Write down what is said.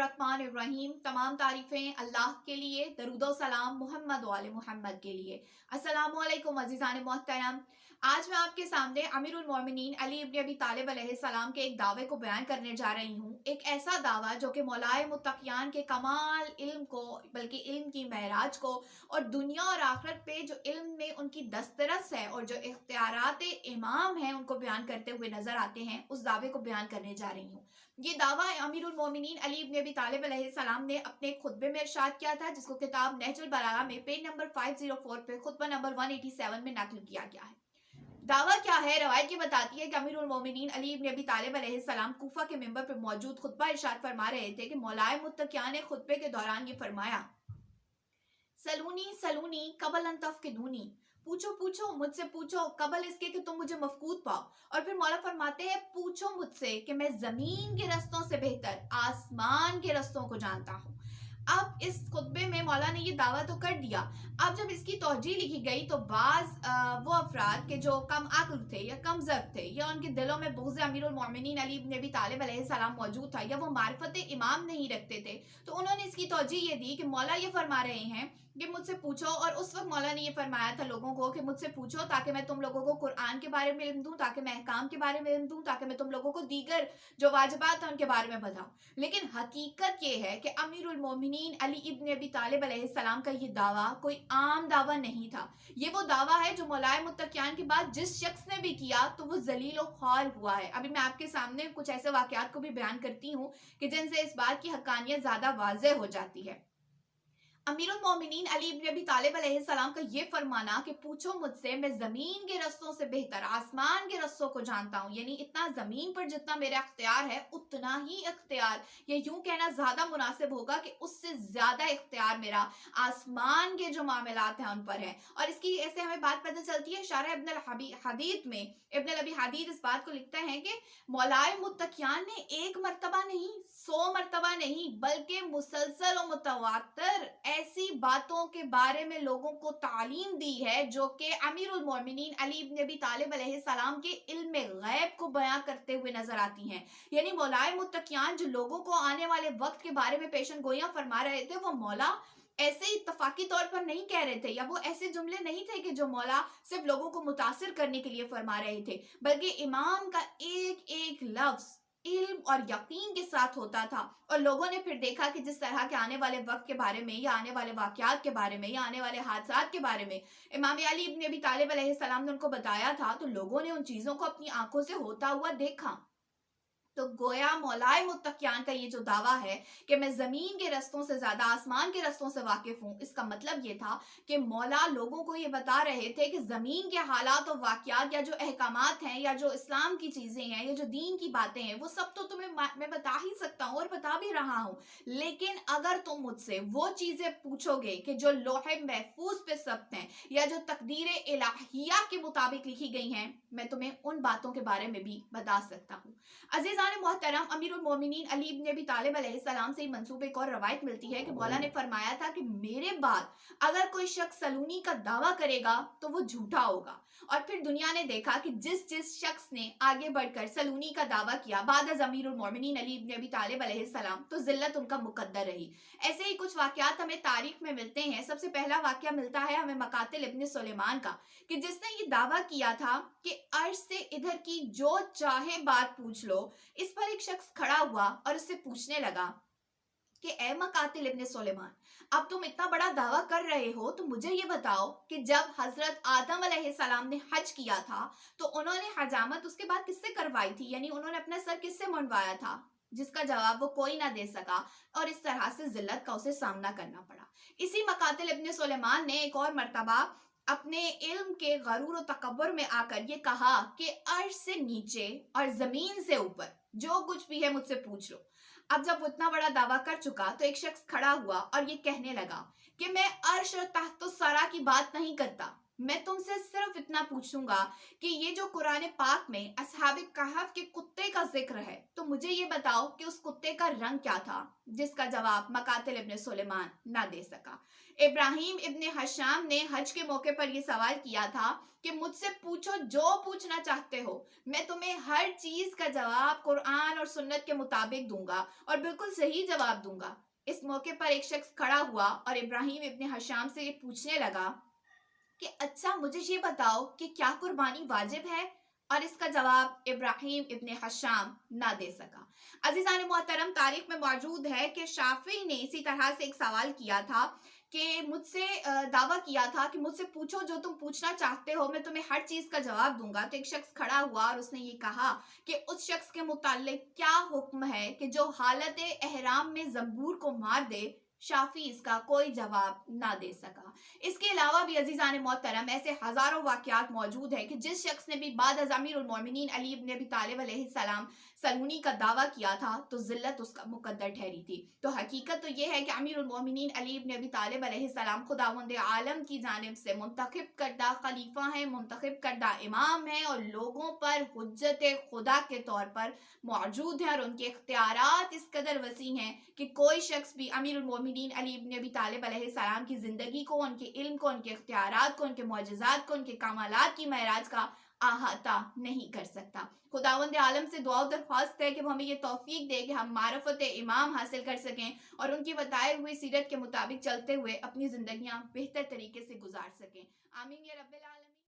बिस्मिल्लाहिर्रहमानिर्रहीम। तमाम तारीफ़ें अल्लाह के लिए, दरूदो सलाम मोहम्मद वाले मोहम्मद के लिए। अस्सलामुअलैकुम अज़ीज़ान मोहतरम। आज मैं आपके सामने अमीरुल मोमिनीन अली इब्न अबी तालिब अलैहिस्सलाम के एक दावे को बयान करने जा रही हूँ। एक ऐसा दावा जो कि मौलाए मुत्तक़ियान के कमाल इल्म को, बल्कि इल्म की महराज को और दुनिया और आखिरत पे जो इल्म में उनकी दस्तरस है और जो इख्तियारात इमाम हैं उनको बयान करते हुए नजर आते हैं, उस दावे को बयान करने जा रही हूँ। ये दावा अमीरुल मोमिनीन अली इब्न अबी तालिब अलैहिस्सलाम ने अपने खुतबे में इरशाद किया था, जिसको किताब नहजुल बलागा में पेज नंबर 504 पे खुतबा नंबर 187 में नकल किया गया है। दावा क्या है? रवायत ये बताती है कि अमीरुल मोमिनीन अली इब्न अबी तालिब अलैहिस्सलाम कूफा के मिंबर पर मौजूद खुतबा इरशाद फरमा रहे थे कि मौलाए मुत्तकियान ने खुतबे के दौरान ये फरमाया, सलूनी सलूनी कबल अन तफकिदूनी, पूछो पूछो मुझसे पूछो कबल इसके कि तुम मुझे मफकूद पाओ। और फिर मौला फरमाते हैं, पूछो मुझसे कि मैं जमीन के रस्तों से बेहतर आसमान के रस्तों को जानता हूँ। अब इस खुतबे में मौला ने ये दावा तो कर दिया। अब जब इसकी तौजीह लिखी गई तो वो अफराद के जो कम अक्ल थे या कम ज़र्फ थे या उनके दिलों में बुग़्ज़ अमीरुल मोमिनीन अली इब्न अबी तालिब अलैहिस्सलाम मौजूद था या वो मारिफत इमाम नहीं रखते थे, तो उन्होंने इसकी तौजीह ये दी कि मौला ये फरमा रहे हैं कि मुझसे पूछो। और उस वक्त मौला ने ये फरमाया था लोगों को कि मुझसे पूछो ताकि मैं तुम लोगों को कुरान के बारे में इल्म दूं, ताकि मैं अहकाम के बारे में इल्म दूं, ताकि मैं तुम लोगों को दीगर जो वाजिबात हैं उनके बारे में बताऊं। लेकिन हकीकत ये है कि अमीरुल मोमिनीन अली इब्न अबी तालिब अलैहिस्सलाम का ये दावा कोई आम दावा नहीं था। ये वो दावा है जो मौलाए मुत्तकियान के बाद जिस शख्स ने भी किया तो वो जलील और ख्वार हुआ है। अभी मैं आपके सामने कुछ ऐसे वाकयात को भी बयान करती हूँ कि जिनसे इस बात की हक्कानियत ज्यादा वाज़ेह हो जाती है। अमीरुल मोमिनीन अली इब्न अबी तालिब अलैहिस्सलाम का ये फरमाना कि पूछो मुझसे, मैं जमीन के रस्तों से बेहतर आसमान के रस्तों को जानता हूँ, यानी इतना जमीन पर जितना मेरा इख्तियार है उतना ही इख्तियार, ये यूं कहना ज्यादा मुनासिब होगा कि उससे ज्यादा इख्तियार मेरा आसमान के जो मामलात हैं उन पर है। और इसकी ऐसे हमें बात पता चलती है, शारह इब्न अल हदीद में इब्न अबी हदीद इस बात को लिखते हैं कि मौलाए मुत्तकियान ने एक मरतबा नहीं, 100 मरतबा नहीं, बल्कि मुसलसल और मुतवातर ऐसी बातों के बारे में लोगों को तालीम दी है जो कि अमीरुल मोमिनीन अली इब्न अबी तालिब अलैहिस्सलाम के इल्म गैब को बयां करते हुए नजर आती हैं। यानी मौलाए मुत्तकियान जो लोगों को आने वाले वक्त के बारे में पेशन गोइयां फरमा रहे थे, वो मौला ऐसे ही इत्तफाकी तौर पर नहीं कह रहे थे, या वो ऐसे जुमले नहीं थे कि जो मौला सिर्फ लोगों को मुतासिर करने के लिए फरमा रहे थे, बल्कि इमाम का एक एक लफ्ज इल्म और यकीन के साथ होता था। और लोगों ने फिर देखा कि जिस तरह के आने वाले वक्त के बारे में या आने वाले वाकयात के बारे में या आने वाले हादसात के बारे में इमाम अली इब्न अबी तालिब अलैहिस्सलाम ने उनको बताया था, तो लोगों ने उन चीजों को अपनी आंखों से होता हुआ देखा। तो गोया मौलाए मुत्तकियान का ये जो दावा है कि मैं जमीन के रस्तों से ज्यादा आसमान के रस्तों से वाकिफ हूँ, इसका मतलब ये था कि मौला लोगों को ये बता रहे थे कि जमीन के हालात और वाकयात या जो अहकामात हैं या जो इस्लाम की चीजें हैं या जो दीन की बातें हैं वो सब तो तुम्हें मैं बता ही सकता हूँ और बता भी रहा हूँ, लेकिन अगर तुम मुझसे वो चीजें पूछोगे कि जो लोहे महफूज पे सब्त हैं या जो तकदीर इलाहिया के मुताबिक लिखी गई हैं, मैं तुम्हें उन बातों के बारे में भी बता सकता हूँ। अजीजान मोहतरम, अमीरुल मोमिनीन अली इब्न अबी तालिब अलैहिस्सलाम से मंसूब एक और रवायत मिलती है कि मौला ने फरमाया था कि मेरे बाद अगर कोई शख्स सलूनी का दावा करेगा तो वो झूठा होगा। और फिर दुनिया ने देखा कि जिस जिस शख्स ने आगे बढ़कर सलूनी का दावा किया बाद अमीरुल मोमिनीन अली इब्न अबी तालिब अलैहिस्सलाम, तो जिल्लत उनका मुकद्दर रही। ऐसे ही कुछ वाकयात हमें तारीख में मिलते हैं। सबसे पहला वाकया मिलता है हमें मकातिल इब्न सुलेमान का, कि जिसने ये दावा किया था कि अर्श से इधर की जो चाहे बात पूछ लो। इस पर एक शख्स खड़ा हुआ और उससे पूछने लगा कि ए मकातिल इब्न सुलेमान, अब तुम इतना बड़ा दावा कर रहे हो तो मुझे ये बताओ कि जब हजरत आदम अलैहिस्सलाम ने हज किया था तो उन्होंने हजामत उसके बाद किससे करवाई थी, यानी उन्होंने अपना सर किससे मुंडवाया था? जिसका जवाब वो कोई ना दे सका और इस तरह से जिल्लत का उसे सामना करना पड़ा। इसी मकातिल इब्न सुलेमान ने एक और मर्तबा अपने इल्म के गरूर और तकब्बुर में आकर ये कहा कि अर्श से नीचे और जमीन से ऊपर जो कुछ भी है मुझसे पूछ लो। अब जब वो इतना बड़ा दावा कर चुका तो एक शख्स खड़ा हुआ और ये कहने लगा कि मैं अर्श और तहत सरा की बात नहीं करता, میں تم سے صرف اتنا پوچھوں گا کہ یہ جو قرآن پاک میں اصحاب کہف کے کتے کا ذکر ہے تو مجھے یہ بتاؤ کہ اس کتے کا رنگ کیا تھا، جس کا جواب مقاتل ابن سلیمان نہ دے سکا۔ ابراہیم ابن حشام نے حج کے موقع پر یہ سوال کیا تھا کہ مجھ سے پوچھو جو پوچھنا چاہتے ہو، میں تمہیں ہر چیز کا جواب قرآن اور سنت کے مطابق دوں گا اور بالکل صحیح جواب دوں گا۔ اس موقع پر ایک شخص کھڑا ہوا اور ابراہیم ابن حشام سے یہ پوچھنے لگا کہ اچھا مجھے یہ بتاؤ کہ کیا قربانی واجب ہے، اور اس کا جواب ابراہیم ابن حشام نہ دے سکا۔ عزیزان محترم، تاریخ میں موجود ہے کہ شافعی نے اسی طرح سے ایک سوال کیا تھا کہ مجھ سے دعویٰ کیا تھا کہ مجھ سے پوچھو جو تم پوچھنا چاہتے ہو، میں تمہیں ہر چیز کا جواب دوں گا۔ تو ایک شخص کھڑا ہوا اور اس نے یہ کہا کہ اس شخص کے متعلق کیا حکم ہے کہ جو حالت احرام میں زنبور کو مار دے۔ شافعی اس کا کوئی جواب نہ دے سکا۔ اس کے علاوہ بھی عزیزان محترم ایسے ہزاروں واقعات موجود ہیں کہ جس شخص نے بھی بعد از امیر المومنین علی ابن ابی طالب علیہ السلام سلونی کا دعویٰ کیا تھا تو ذلت اس کا مقدر ٹھہری تھی۔ تو حقیقت تو یہ ہے کہ امیر المومنین علی ابن ابی طالب علیہ السلام خداوند عالم کی جانب سے منتخب کردہ خلیفہ ہیں، منتخب کردہ امام ہیں، اور لوگوں پر حجت خدا کے طور پر موجود ہیں، اور ان کے اختیارات اس قدر وسیع ہیں کہ کوئی شخص بھی امیر المومنین علی ابن ابی طالب علیہ السلام کی زندگی کو، ان کے علم کو، ان کے اختیارات کو، ان کے معجزات کو، ان کے کمالات کی معراج کا احاطہ نہیں کر سکتا۔ خداوند عالم سے دعا و درخواست ہے کہ وہ ہمیں یہ توفیق دے کہ ہم معرفت امام حاصل کر سکیں اور ان کی بتائے ہوئی سیرت کے مطابق چلتے ہوئے اپنی زندگیاں بہتر طریقے سے گزار سکیں۔ آمین یا رب العالمین۔